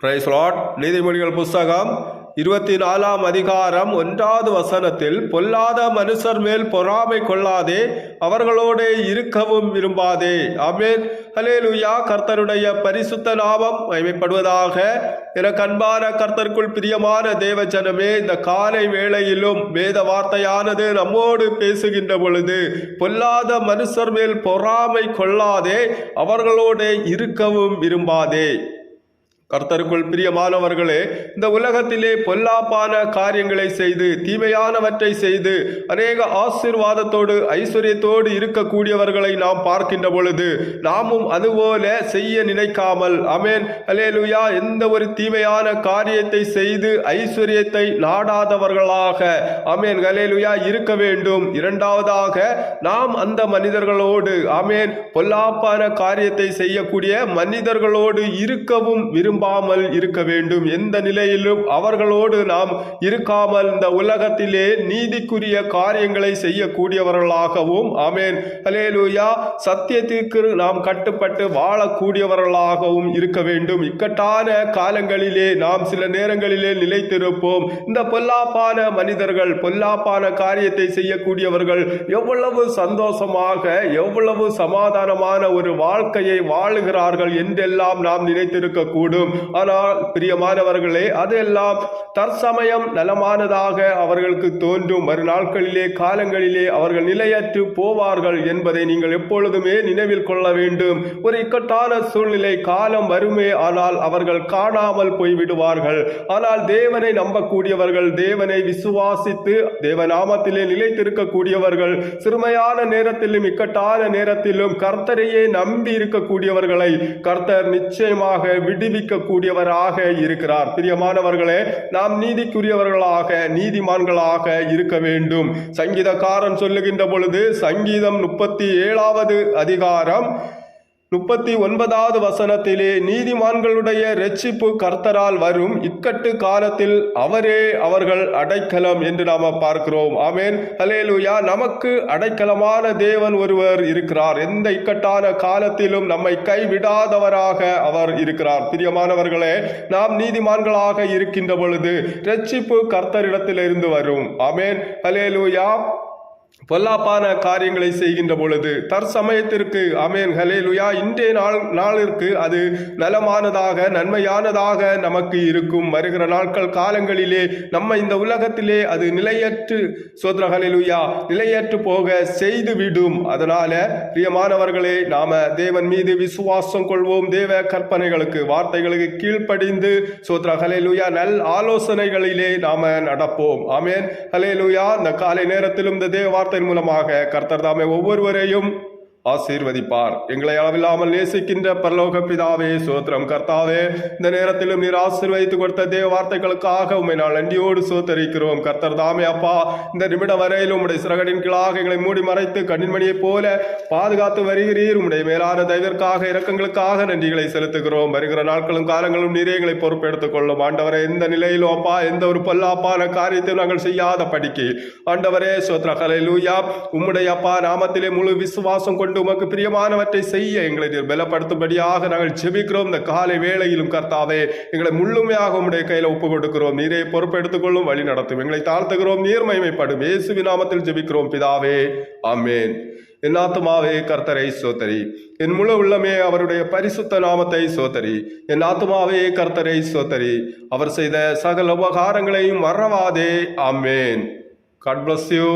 Price Lord. நீதிமொழிகள் புஸ்தகம் 24ஆம் அதிகாரம் 1வது வசனத்தில், பொல்லாத மனுஷர் மேல் பொறாமை கொள்ளாதே, அவர்களோட இருக்கவும் விரும்பாதே. ஆமென். ஹல்லேலூயா. கர்த்தருடைய பரிசுத்த நாமம் மகிமைப்படுவதாக. எனக்கு அன்பான கர்த்தருக்குள் பிரியமான தேவ ஜனமே, இந்த காலை வேளையிலும் வேத வார்த்தையானது நம்மோடு பேசுகின்ற பொழுது, பொல்லாத மனுஷர் மேல் பொறாமை கொள்ளாதே, அவர்களோட இருக்கவும் விரும்பாதே. கர்த்தருக்குள் பிரியமானவர்களே, இந்த உலகத்திலே பொல்லாப்பான காரியங்களை செய்து தீமையானவற்றை செய்து அநேக ஆசீர்வாதத்தோடு ஐஸ்வர்யத்தோடு இருக்கக்கூடியவர்களை நாம் பார்க்கின்ற பொழுது நாமும் அதுபோல செய்ய நினைக்காமல், ஆமென் ஹல்லேலூயா, எந்த ஒரு தீமையான காரியத்தை செய்து ஐஸ்வர்யத்தை நாடாதவர்களாக, ஆமென் ஹல்லேலூயா, இருக்க வேண்டும். இரண்டாவதாக, நாம் அந்த மனிதர்களோடு, ஆமென், பொல்லாப்பான காரியத்தை செய்யக்கூடிய மனிதர்களோடு இருக்கவும் விரும்பாமல் இருக்க வேண்டும். எந்த நிலையிலும் அவர்களோடு நாம் இருக்காமல் இந்த உலகத்திலே நீதிக்குரிய காரியங்களை செய்யக்கூடியவர்களாகவும், ஆமென் ஹல்லேலூயா, சத்தியத்திற்கு நாம் கட்டுப்பட்டு வாழக்கூடியவர்களாகவும் இருக்க வேண்டும். இக்கட்டான காலங்களிலே நாம் சில நேரங்களிலே நிலைத்திருப்போம். இந்த பொல்லாப்பான மனிதர்கள், பொல்லாப்பான காரியத்தை செய்யக்கூடியவர்கள் எவ்வளவு சந்தோஷமாக, எவ்வளவு சமாதானமான ஒரு வாழ்க்கையை வாழுகிறார்கள் என்றெல்லாம் நாம் நினைத்திருக்க கூடும். ஆனால் பிரியமானவர்களே, அதெல்லாம் தற்சமயம் நலமானதாக அவர்களுக்கு தோன்றும். மறுநாட்களிலே, காலங்களிலே அவர்கள் நிலையற்று போவார்கள் என்பதை நீங்கள் எப்பொழுதுமே நினைவில் கொள்ள வேண்டும். ஒரு இக்கட்டான சூழ்நிலை காலம் வருமே, ஆனால் அவர்கள் காணாமல் போய்விடுவார்கள். ஆனால் தேவனை நம்பக்கூடியவர்கள், தேவனை விசுவாசித்து தேவநாமத்திலே நிலைத்திருக்கக்கூடியவர்கள், சிறுமையான நேரத்திலும் இக்கட்டான நேரத்திலும் கர்த்தரையே நம்பி இருக்கக்கூடியவர்களை கர்த்தர் நிச்சயமாக விடுவிக்க கூடியவராக இருக்கிறார். பிரியமானவர்களே, நாம் நீதிக்குரியவர்களாக, நீதிமான்களாக இருக்க வேண்டும். சங்கீதக்காரன் சொல்லுகின்ற பொழுது, சங்கீதம் 37வது அதிகாரம் 39வது வசனத்திலே, நீதிமான்களுடைய இரட்சிப்பு கர்த்தரால் வரும், இக்கட்டு காலத்தில் அவரே அவர்கள் அடைக்கலம் என்று நாம பார்க்கிறோம். ஆமென் ஹல்லேலூயா. நமக்கு அடைக்கலமான தேவன் ஒருவர் இருக்கிறார். எந்த இக்கட்டான காலத்திலும் நம்மை கைவிடாதவராக அவர் இருக்கிறார். பிரியமானவர்களே, நாம் நீதிமான்களாக இருக்கின்ற பொழுது இரட்சிப்பு கர்த்தரிடத்திலிருந்து வரும். ஆமென் ஹல்லேலூயா. பொல்லாப்பான காரியங்களை செய்கின்ற பொழுது தற்சமயத்திற்கு, ஆமென் ஹல்லேலூயா, இன்றைய நாளிற்கு அது நலமானதாக, நன்மையானதாக நமக்கு இருக்கும். வருகிற நாட்கள் காலங்களிலே நம்ம இந்த உலகத்திலே அது நிலையற்று, சோத்ர ஹல்லேலூயா, நிலையற்று போக செய்துவிடும். அதனால பிரியமானவர்களே, நாம தேவன் மீது விசுவாசம் கொள்வோம். தேவ கற்பனைகளுக்கு, வார்த்தைகளுக்கு கீழ்ப்படிந்து, சோத்ர ஹல்லேலூயா, நல் ஆலோசனைகளிலே நாம நடப்போம். ஆமென் ஹல்லேலூயா. இந்த காலை நேரத்திலும் இந்த தேவ வார்த்தை மூலமாக கர்த்தர் தாமே ஒவ்வொருவரையும் ஆசீர்வதிப்பார். எங்களை அளவில்லாமல் நேசிக்கின்ற பரலோக பிதாவே, சோத்திரம். கர்த்தாவே, இந்த நேரத்திலும் நீர் ஆசீர்வதித்து கொடுத்த தேவ வார்த்தைகளுக்காக உம்மை நான் நன்றியோடு சோத்தரிக்கிறோம். கர்த்தர் தாமே அப்பா, இந்த நிமிடம் வரையிலும் உம்முடைய சிறகடின் கீழாக எங்களை மூடி மறைத்து கண்ணின்மணியைப் போல பாதுகாத்து வருகிறீர். உம்முடைய மேலான தயவிற்காக, இரக்கங்களுக்காக நன்றிகளை செலுத்துகிறோம். வருகிற நாட்களும் காலங்களும் நீரே எங்களை பொறுப்பெடுத்துக் கொள்ளும். ஆண்டவரே, எந்த நிலையிலும் அப்பா, எந்த ஒரு பொல்லாப்பான காரியத்தை நாங்கள் செய்யாத படிக்க, ஆண்டவரே, சோத்ர ஹல்லேலூயா, உம்முடைய அப்பா நாமத்திலே முழு விசுவாசம் கொண்டு உமக்கு பிரியமானவற்றை செய்ய எங்களை பலப்படுத்தும்படியாக நாங்கள் ஜெபிக்கிறோம். இந்த காலை வேளையிலும் கர்த்தாவே, எங்களை முழுமையாக உம்முடைய கையில ஒப்பு கொடுக்கிறோம். நீரே பொறுப்பெடுத்துக் கொள்ளும், வழி நடத்தும். எங்களை தாழ்த்துகிறோம். நீர் மகிமைப்படும். இயேசுவின் நாமத்தில் ஜெபிக்கிறோம் பிதாவே, ஆமென். என் ஆத்துமாவே கர்த்தரை சோத்தரி, என் முழு உள்ளமே அவருடைய பரிசுத்த நாமத்தை சோத்தரி. என் ஆத்துமாவே கர்த்தரை சோத்தரி, அவர் செய்த சகல உபகாரங்களையும் மறவாதே. ஆமென். God bless you.